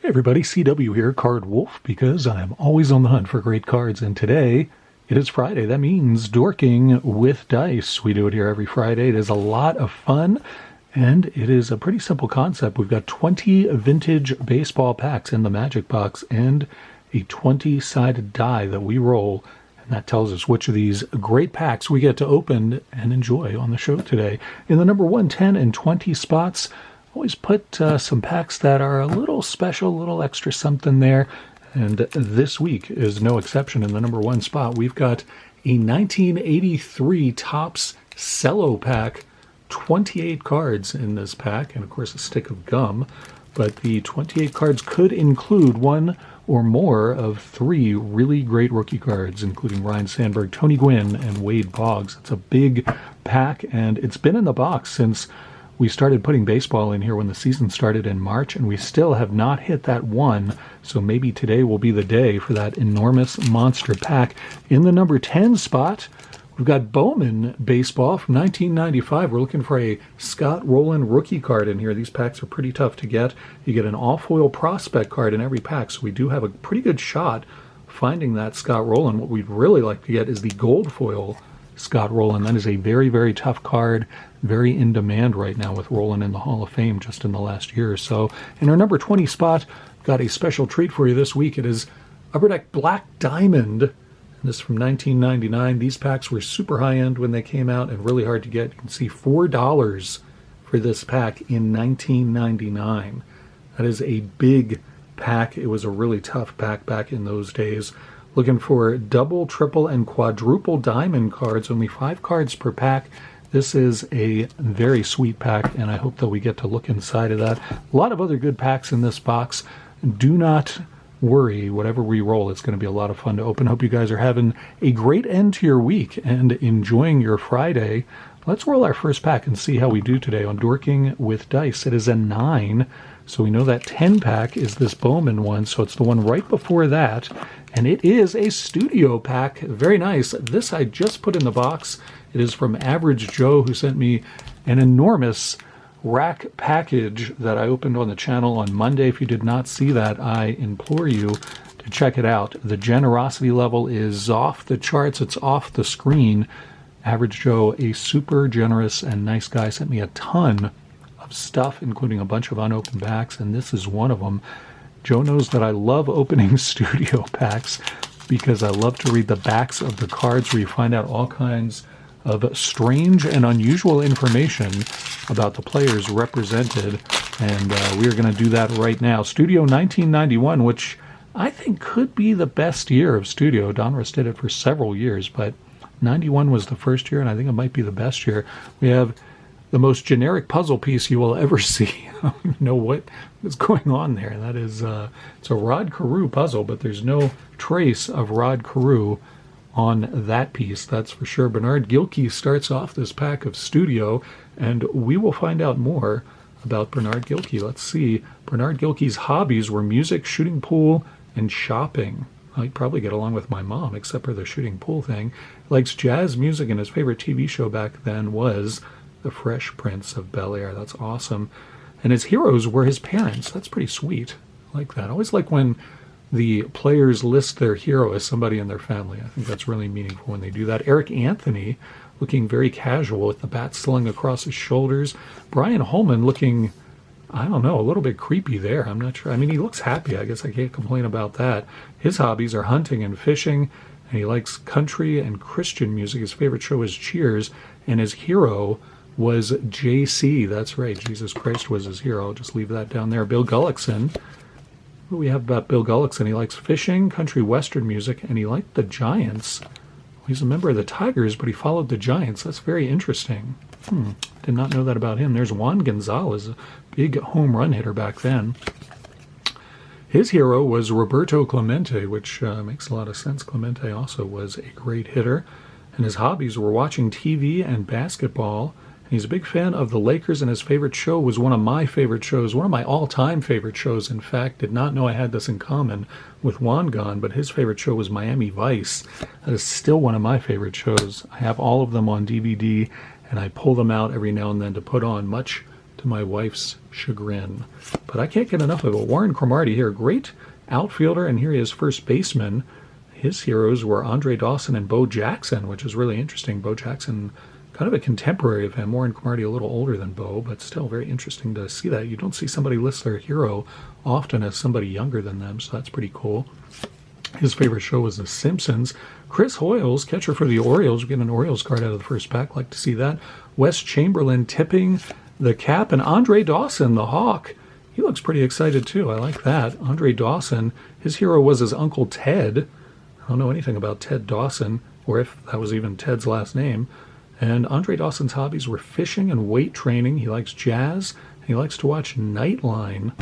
Hey everybody, CW here, Card Wolf, because I'm always on the hunt for great cards, and today it is Friday. That means Dorking with dice. We do it here every Friday. It is a lot of fun, and it is a pretty simple concept. We've got 20 vintage baseball packs in the Magic box and a 20-sided die that we roll, and that tells us which of these great packs we get to open and enjoy on the show today. In the number 1, 10, and 20 spots, always put some packs that are a little special, a little extra something there. And this week is no exception. In the number 1 spot, we've got a 1983 Topps Cello pack. 28 cards in this pack, and of course a stick of gum. But the 28 cards could include one or more of 3 really great rookie cards, including Ryne Sandberg, Tony Gwynn, and Wade Boggs. It's a big pack, and it's been in the box since we started putting baseball in here when the season started in March, and we still have not hit that one, so maybe today will be the day for that enormous monster pack. In the number 10 spot, we've got Bowman Baseball from 1995. We're looking for a Scott Rowland rookie card in here. These packs are pretty tough to get. You get an all-foil prospect card in every pack, so we do have a pretty good shot finding that Scott Rowland. What we'd really like to get is the gold foil Scott Rowland. That is a very, very tough card, very in demand right now with Rowland in the Hall of Fame just in the last year or so. In our number 20 spot, got a special treat for you this week. It is Upper Deck Black Diamond. This is from 1999. These packs were super high-end when they came out and really hard to get. You can see $4 for this pack in 1999. That is a big pack. It was a really tough pack back in those days. Looking for double, triple, and quadruple diamond cards, only 5 cards per pack. This is a very sweet pack, and I hope that we get to look inside of that. A lot of other good packs in this box. Do not worry, whatever we roll, it's going to be a lot of fun to open. Hope you guys are having a great end to your week and enjoying your Friday. Let's roll our first pack and see how we do today on Dorking with Dice. It is a 9, so we know that 10 pack is this Bowman one, so it's the one right before that. And it is a studio pack. Very nice. This I just put in the box. It is from Average Joe, who sent me an enormous rack package that I opened on the channel on Monday. If you did not see that, I implore you to check it out. The generosity level is off the charts. It's off the screen. Average Joe, a super generous and nice guy, sent me a ton of stuff, including a bunch of unopened packs, and this is one of them. Joe knows that I love opening studio packs because I love to read the backs of the cards where you find out all kinds of strange and unusual information about the players represented, and we are going to do that right now. Studio 1991, which I think could be the best year of Studio. Donruss did it for several years, but 91 was the first year, and I think it might be the best year. We have the most generic puzzle piece you will ever see. I don't even know what is going on there. That is, it's a Rod Carew puzzle, but there's no trace of Rod Carew on that piece, that's for sure. Bernard Gilkey starts off this pack of Studio, and we will find out more about Bernard Gilkey. Let's see. Bernard Gilkey's hobbies were music, shooting pool, and shopping. I'd probably get along with my mom, except for the shooting pool thing. Likes jazz music, and his favorite TV show back then was The Fresh Prince of Bel-Air. That's awesome. And his heroes were his parents. That's pretty sweet. I like that. I always like when the players list their hero as somebody in their family. I think that's really meaningful when they do that. Eric Anthony looking very casual with the bat slung across his shoulders. Brian Holman looking, I don't know, a little bit creepy there. I'm not sure. I mean, he looks happy. I guess I can't complain about that. His hobbies are hunting and fishing, and he likes country and Christian music. His favorite show is Cheers, and his hero was JC. That's right. Jesus Christ was his hero. I'll just leave that down there. Bill Gullickson. What do we have about Bill Gullickson? He likes fishing, country western music, and he liked the Giants. He's a member of the Tigers, but he followed the Giants. That's very interesting. Did not know that about him. There's Juan Gonzalez, a big home run hitter back then. His hero was Roberto Clemente, which makes a lot of sense. Clemente also was a great hitter, and his hobbies were watching TV and basketball. He's a big fan of the Lakers, and his favorite show was one of my favorite shows, one of my all-time favorite shows, in fact. Did not know I had this in common with Juan Gon, but his favorite show was Miami Vice. That is still one of my favorite shows. I have all of them on DVD, and I pull them out every now and then to put on, much to my wife's chagrin. But I can't get enough of it. Warren Cromartie here, great outfielder, and here he is, first baseman. His heroes were Andre Dawson and Bo Jackson, which is really interesting. Bo Jackson, kind of a contemporary of him. Warren Cromartie a little older than Bo, but still very interesting to see that. You don't see somebody list their hero often as somebody younger than them, so that's pretty cool. His favorite show was The Simpsons. Chris Hoyles, catcher for the Orioles. We get an Orioles card out of the first pack. Like to see that. Wes Chamberlain tipping the cap. And Andre Dawson, the Hawk. He looks pretty excited too. I like that. Andre Dawson, his hero was his Uncle Ted. I don't know anything about Ted Dawson, or if that was even Ted's last name. And Andre Dawson's hobbies were fishing and weight training. He likes jazz. And he likes to watch Nightline.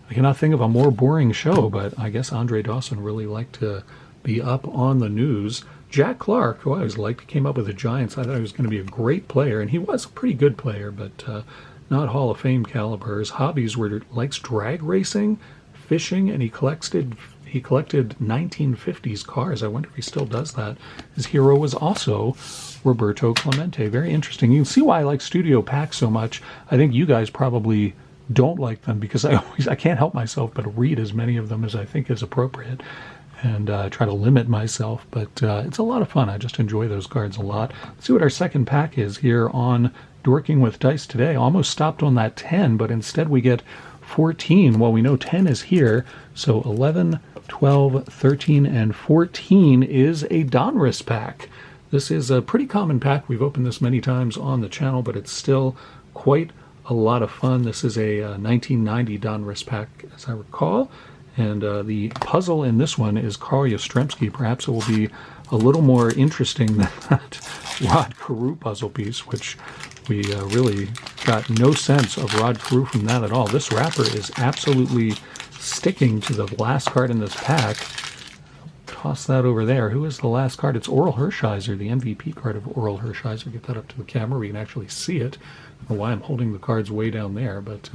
I cannot think of a more boring show, but I guess Andre Dawson really liked to be up on the news. Jack Clark, who I always liked, came up with the Giants. I thought he was going to be a great player, and he was a pretty good player, but not Hall of Fame caliber. His hobbies were likes drag racing, fishing, and he collected 1950s cars. I wonder if he still does that. His hero was also Roberto Clemente. Very interesting. You can see why I like studio packs so much. I think you guys probably don't like them because I can't help myself but read as many of them as I think is appropriate and try to limit myself. But it's a lot of fun. I just enjoy those cards a lot. Let's see what our second pack is here on Dorking with Dice today. Almost stopped on that 10, but instead we get 14. Well, we know 10 is here, so 11, 12, 13, and 14 is a Donruss pack. This is a pretty common pack. We've opened this many times on the channel, but it's still quite a lot of fun. This is a 1990 Donruss pack, as I recall, and the puzzle in this one is Carl Yastrzemski. Perhaps it will be a little more interesting than that Rod Carew puzzle piece, which we really got no sense of Rod Carew from that at all. This wrapper is absolutely sticking to the last card in this pack. Toss that over there. Who is the last card? It's Oral Hershiser, the MVP card of Oral Hershiser. Get that up to the camera. We can actually see it. I don't know why I'm holding the cards way down there, but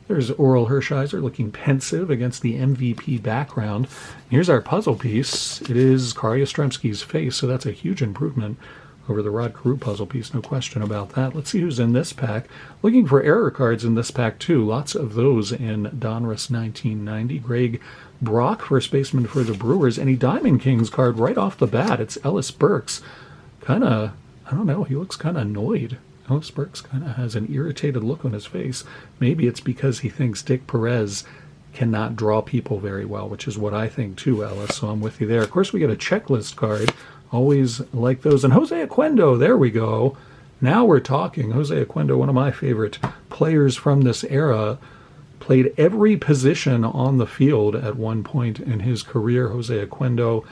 there's Oral Hershiser looking pensive against the MVP background. Here's our puzzle piece. It is Carl Yastrzemski's face, so that's a huge improvement over the Rod Carew puzzle piece, no question about that. Let's see who's in this pack. Looking for error cards in this pack, too. Lots of those in Donruss 1990. Greg Brock, first baseman for the Brewers, and a Diamond Kings card right off the bat. It's Ellis Burks. I don't know, he looks kind of annoyed. Ellis Burks kind of has an irritated look on his face. Maybe it's because he thinks Dick Perez cannot draw people very well, which is what I think too, Ellis, so I'm with you there. Of course, we get a checklist card. Always like those. And Jose Oquendo, there we go. Now we're talking. Jose Oquendo, one of my favorite players from this era, played every position on the field at one point in his career. Jose Oquendo,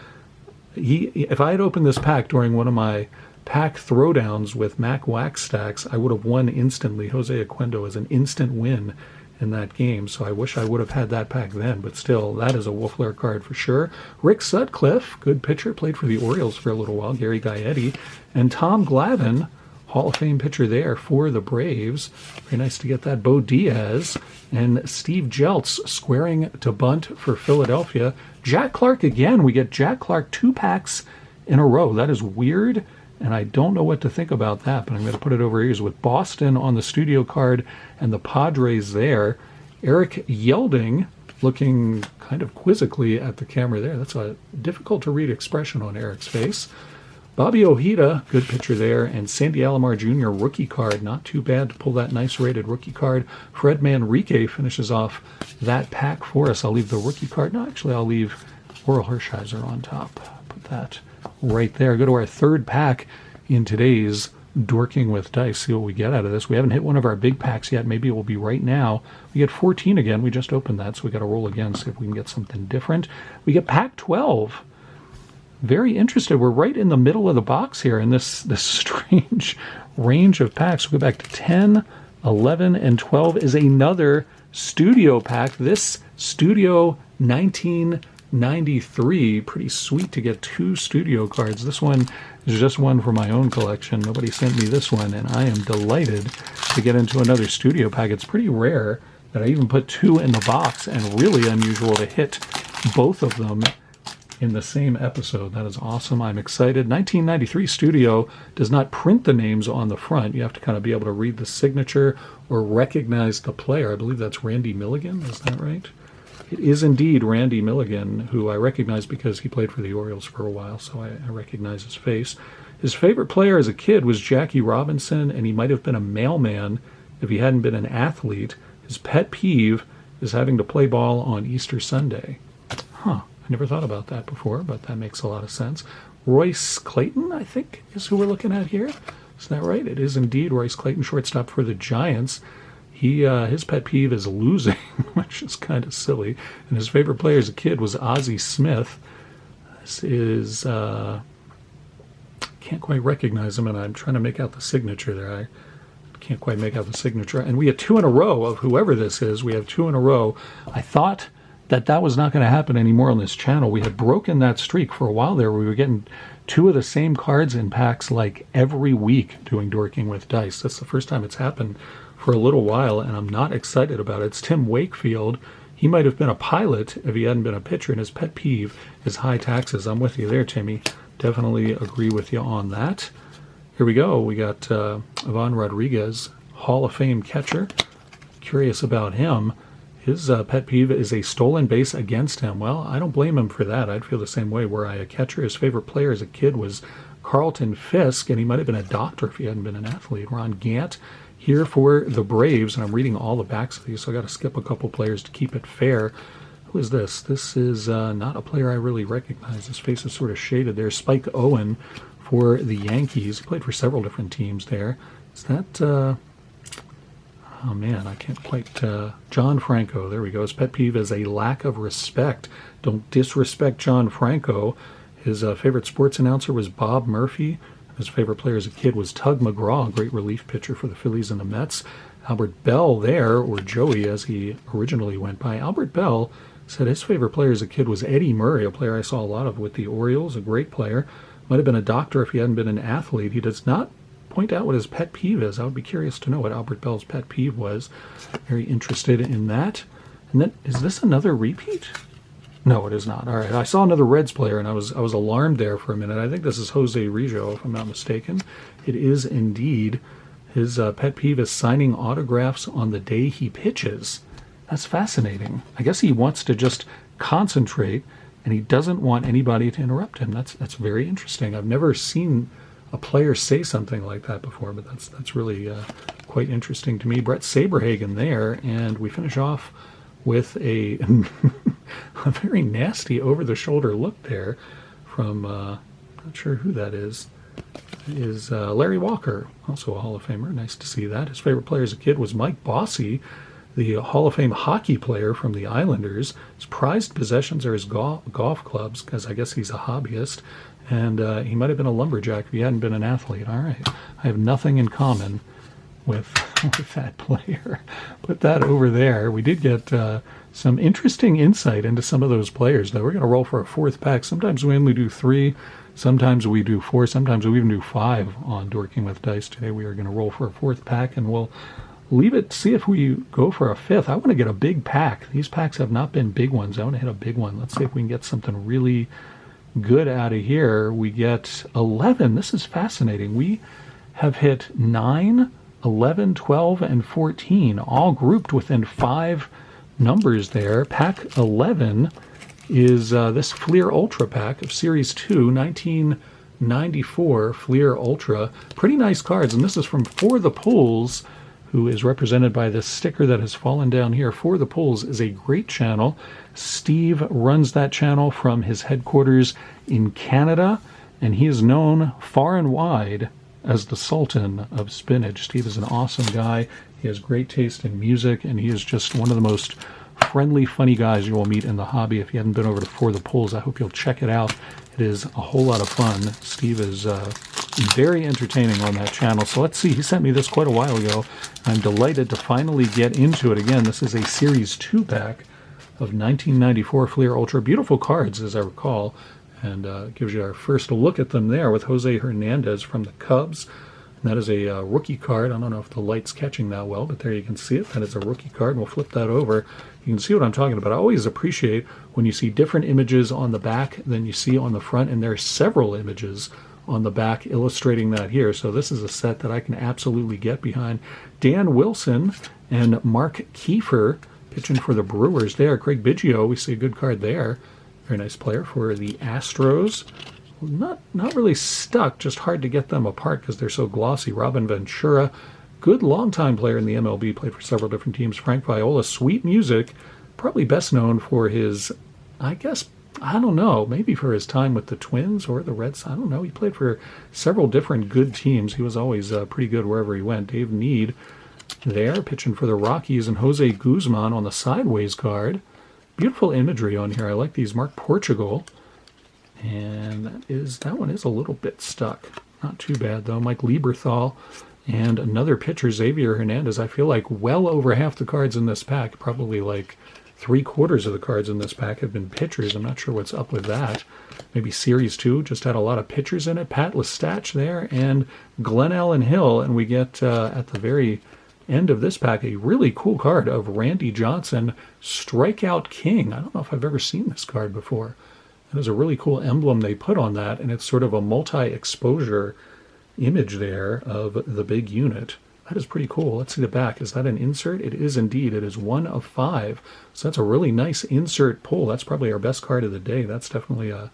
if I had opened this pack during one of my pack throwdowns with Mac Wax stacks, I would have won instantly. Jose Oquendo is an instant win in that game, so I wish I would have had that pack then, but still, that is a Wolfler card for sure. Rick Sutcliffe, good pitcher, played for the Orioles for a little while. Gary Gaetti, and Tom Glavine, Hall of Fame pitcher there for the Braves. Very nice to get that. Bo Diaz and Steve Jeltz squaring to bunt for Philadelphia. Jack Clark again. We get Jack Clark 2 packs in a row. That is weird, and I don't know what to think about that, but I'm going to put it over here with Boston on the studio card and the Padres there. Eric Yelding looking kind of quizzically at the camera there. That's a difficult to read expression on Eric's face. Bobby Ojeda, good pitcher there, and Sandy Alomar Jr. rookie card. Not too bad to pull that nice rated rookie card. Fred Manrique finishes off that pack for us. I'll leave the rookie card. No, actually, I'll leave Oral Hershiser on top. Put that right there. Go to our third pack in today's Dorking with Dice. See what we get out of this. We haven't hit one of our big packs yet. Maybe it will be right now. We get 14 again. We just opened that, so we got to roll again, see if we can get something different. We get pack 12. Very interested. We're right in the middle of the box here in this strange range of packs. We go back to 10, 11, and 12 is another studio pack. This Studio 1993. Pretty sweet to get 2 studio cards. This one is just one for my own collection. Nobody sent me this one, and I am delighted to get into another studio pack. It's pretty rare that I even put 2 in the box, and really unusual to hit both of them in the same episode. That is awesome. I'm excited. 1993 Studio does not print the names on the front. You have to kind of be able to read the signature or recognize the player. I believe that's Randy Milligan. Is that right? It is indeed Randy Milligan, who I recognize because he played for the Orioles for a while, so I recognize his face. His favorite player as a kid was Jackie Robinson, and he might have been a mailman if he hadn't been an athlete. His pet peeve is having to play ball on Easter Sunday. Huh. I never thought about that before, but that makes a lot of sense. Royce Clayton, I think, is who we're looking at here. Is that right? It is indeed Royce Clayton, shortstop for the Giants. His pet peeve is losing, which is kind of silly. And his favorite player as a kid was Ozzie Smith. This is, can't quite recognize him, and I'm trying to make out the signature there. I can't quite make out the signature. And we had 2 in a row of whoever this is. We have 2 in a row. I thought that was not going to happen anymore on this channel. We had broken that streak for a while there. We were getting 2 of the same cards in packs like every week doing Dorking with Dice. That's the first time it's happened for a little while, and I'm not excited about it. It's Tim Wakefield. He might have been a pilot if he hadn't been a pitcher, and his pet peeve is high taxes. I'm with you there, Timmy. Definitely agree with you on that. Here we go. We got Ivan Rodriguez, Hall of Fame catcher. Curious about him. His pet peeve is a stolen base against him. Well, I don't blame him for that. I'd feel the same way were I a catcher. His favorite player as a kid was Carlton Fisk, and he might have been a doctor if he hadn't been an athlete. Ron Gant here for the Braves, and I'm reading all the backs of these, so I got to skip a couple players to keep it fair. Who is this? This is not a player I really recognize. His face is sort of shaded there. Spike Owen for the Yankees. He played for several different teams there. Is that, oh man, I can't quite, John Franco. There we go. His pet peeve is a lack of respect. Don't disrespect John Franco. His favorite sports announcer was Bob Murphy. His favorite player as a kid was Tug McGraw, a great relief pitcher for the Phillies and the Mets. Albert Bell there, or Joey as he originally went by. Albert Bell said his favorite player as a kid was Eddie Murray, a player I saw a lot of with the Orioles, a great player. Might have been a doctor if he hadn't been an athlete. He does not point out what his pet peeve is. I would be curious to know what Albert Bell's pet peeve was. Very interested in that. And then, is this another repeat? No, it is not. All right, I saw another Reds player, and I was alarmed there for a minute. I think this is Jose Rijo, if I'm not mistaken. It is indeed. His pet peeve is signing autographs on the day he pitches. That's fascinating. I guess he wants to just concentrate, and he doesn't want anybody to interrupt him. That's very interesting. I've never seen a player say something like that before, but that's really quite interesting to me. Brett Saberhagen there, and we finish off with a very nasty over-the-shoulder look there from, not sure who that is Larry Walker, also a Hall of Famer. Nice to see that. His favorite player as a kid was Mike Bossy, the Hall of Fame hockey player from the Islanders. His prized possessions are his golf clubs, because I guess he's a hobbyist, and he might have been a lumberjack if he hadn't been an athlete. All right, I have nothing in common with that player. Put that over there. We did get some interesting insight into some of those players, though. We're going to roll for a 4th pack. Sometimes we only do 3, sometimes we do 4, sometimes we even do 5 on Dorking with Dice. Today we are going to roll for a 4th pack, and we'll leave it, see if we go for a 5th. I want to get a big pack. These packs have not been big ones. I want to hit a big one. Let's see if we can get something really good out of here. We get 11. This is fascinating. We have hit 9, 11, 12, and 14, all grouped within 5 numbers there. Pack 11 is this Fleer Ultra pack of Series 2, 1994 Fleer Ultra. Pretty nice cards, and this is from For the Pools, who is represented by this sticker that has fallen down here. For the Pools is a great channel. Steve runs that channel from his headquarters in Canada, and he is known far and wide as the Sultan of Spinach. Steve is an awesome guy. He has great taste in music, and he is just one of the most friendly, funny guys you will meet in the hobby. If you haven't been over to For the Pools, I hope you'll check it out. It is a whole lot of fun. Steve is very entertaining on that channel. So let's see. He sent me this quite a while ago. I'm delighted to finally get into it again. This is a Series 2 pack of 1994 Fleer Ultra. Beautiful cards, as I recall. And gives you our first look at them there with Jose Hernandez from the Cubs. And that is a rookie card. I don't know if the light's catching that well, but there you can see it. That is a rookie card. We'll flip that over. You can see what I'm talking about. I always appreciate when you see different images on the back than you see on the front, and there are several images on the back illustrating that here. So this is a set that I can absolutely get behind. Dan Wilson and Mark Kiefer pitching for the Brewers there. Craig Biggio, we see a good card there. Very nice player for the Astros. Not really stuck, just hard to get them apart because they're so glossy. Robin Ventura, good longtime player in the MLB, played for several different teams. Frank Viola, sweet music, probably best known for his, I guess, I don't know, maybe for his time with the Twins or the Reds. I don't know. He played for several different good teams. He was always pretty good wherever he went. Dave Need there, pitching for the Rockies, and Jose Guzman on the sideways card. Beautiful imagery on here. I like these. Mark Portugal. And that one is a little bit stuck. Not too bad, though. Mike Lieberthal and another pitcher, Xavier Hernandez. I feel like well over half the cards in this pack, probably like 3/4 of the cards in this pack have been pitchers. I'm not sure what's up with that. Maybe Series 2 just had a lot of pitchers in it. Pat Lestach there and Glenn Allen Hill. And we get, at the very end of this pack, a really cool card of Randy Johnson, Strikeout King. I don't know if I've ever seen this card before. There's a really cool emblem they put on that, and it's sort of a multi-exposure image there of the big unit. That is pretty cool. Let's see the back. Is that an insert? It is indeed. It is 1 of 5. So that's a really nice insert pull. That's probably our best card of the day. That's definitely a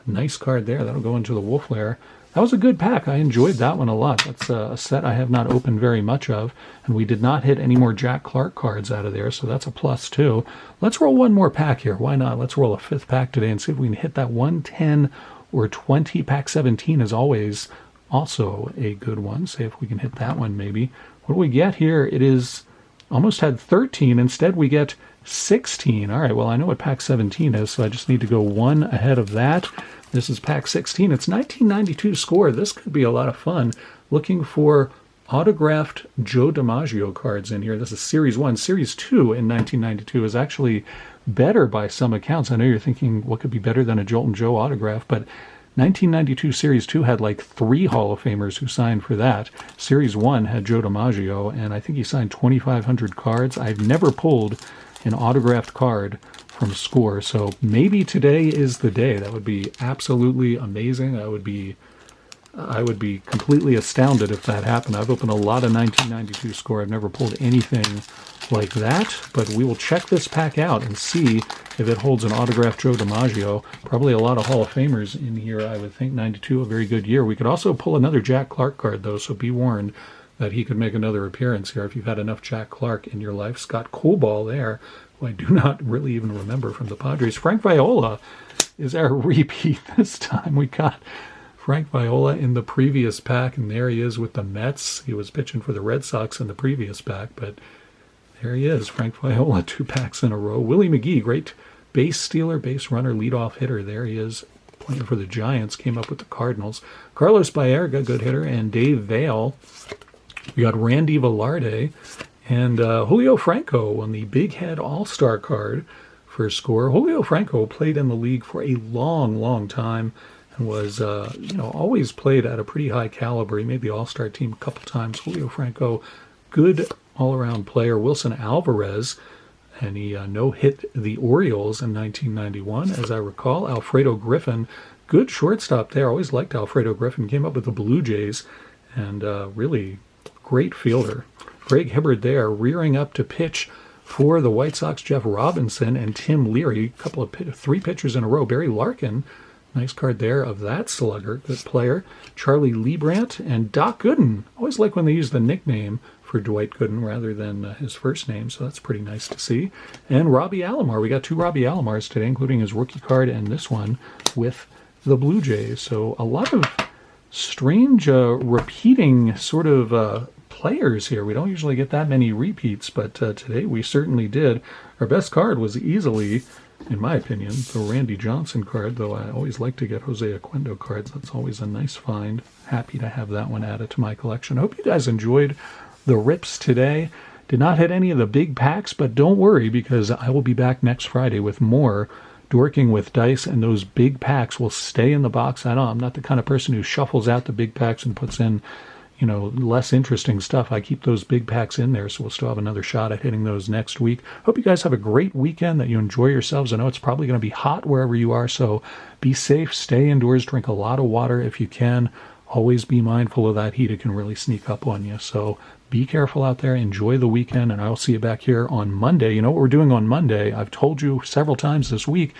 nice card there. That'll go into the Wolf Lair. That was a good pack. I enjoyed that one a lot. That's a set I have not opened very much of, and we did not hit any more Jack Clark cards out of there, so that's a plus too. Let's roll one more pack here. Why not? Let's roll a 5th pack today and see if we can hit that 110 or 20. Pack 17 is always also a good one. See if we can hit that one maybe. What do we get here? It is almost had 13. Instead, we get 16. All right, well, I know what pack 17 is, so I just need to go one ahead of that. This is pack 16. It's 1992 score. This could be a lot of fun. Looking for autographed Joe DiMaggio cards in here. This is Series 1. Series 2 in 1992 is actually better by some accounts. I know you're thinking, what could be better than a Joltin' Joe autograph? But 1992 Series 2 had like 3 Hall of Famers who signed for that. Series 1 had Joe DiMaggio, and I think he signed 2,500 cards. I've never pulled an autographed card from Score, so maybe today is the day. That would be absolutely amazing. I would be completely astounded if that happened. I've opened a lot of 1992 Score. I've never pulled anything like that, but we will check this pack out and see if it holds an autographed Joe DiMaggio. Probably a lot of Hall of Famers in here, I would think. 92, a very good year. We could also pull another Jack Clark card, though, so be warned that he could make another appearance here if you've had enough Jack Clark in your life. Scott Coolball there, who I do not really even remember from the Padres. Frank Viola is our repeat this time. We got Frank Viola in the previous pack, and there he is with the Mets. He was pitching for the Red Sox in the previous pack, but there he is, Frank Viola, 2 packs in a row. Willie McGee, great base stealer, base runner, leadoff hitter. There he is, playing for the Giants, came up with the Cardinals. Carlos Baerga, good hitter, and Dave Vale. We got Randy Velarde and Julio Franco on the Big Head All-Star card for Score. Julio Franco played in the league for a long, long time and was, always played at a pretty high caliber. He made the All-Star team a couple times. Julio Franco, good all-around player. Wilson Alvarez, and he no-hit the Orioles in 1991, as I recall. Alfredo Griffin, good shortstop there. Always liked Alfredo Griffin. Came up with the Blue Jays, and really great fielder. Greg Hibbard there, rearing up to pitch for the White Sox. Jeff Robinson and Tim Leary, a couple of 3 pitchers in a row. Barry Larkin, nice card there of that slugger, good player. Charlie Liebrandt and Doc Gooden. Always like when they use the nickname for Dwight Gooden rather than his first name, so that's pretty nice to see. And Robbie Alomar. We got 2 Robbie Alomars today, including his rookie card and this one with the Blue Jays. So a lot of strange repeating sort of players here. We don't usually get that many repeats, but today we certainly did. Our best card was easily, in my opinion, the Randy Johnson card, though I always like to get Jose Oquendo cards. That's always a nice find. Happy to have that one added to my collection. I hope you guys enjoyed the rips today. Did not hit any of the big packs, but don't worry, because I will be back next Friday with more Dorking with Dice, and those big packs will stay in the box. I know I'm not the kind of person who shuffles out the big packs and puts in less interesting stuff, I keep those big packs in there, so we'll still have another shot at hitting those next week. Hope you guys have a great weekend, that you enjoy yourselves. I know it's probably going to be hot wherever you are, so be safe, stay indoors, drink a lot of water if you can. Always be mindful of that heat. It can really sneak up on you. So be careful out there. Enjoy the weekend, and I'll see you back here on Monday. You know what we're doing on Monday? I've told you several times this week.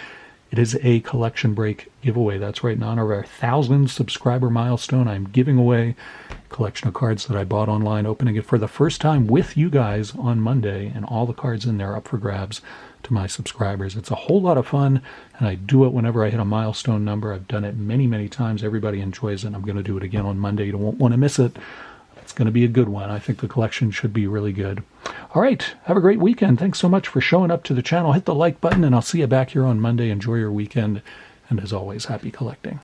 It is a collection break giveaway. That's right. In honor of our 1,000 subscriber milestone, I'm giving away a collection of cards that I bought online, opening it for the first time with you guys on Monday, and all the cards in there up for grabs to my subscribers. It's a whole lot of fun, and I do it whenever I hit a milestone number. I've done it many, many times. Everybody enjoys it, and I'm going to do it again on Monday. You won't want to miss it. It's going to be a good one. I think the collection should be really good. All right. Have a great weekend. Thanks so much for showing up to the channel. Hit the like button, and I'll see you back here on Monday. Enjoy your weekend. And as always, happy collecting.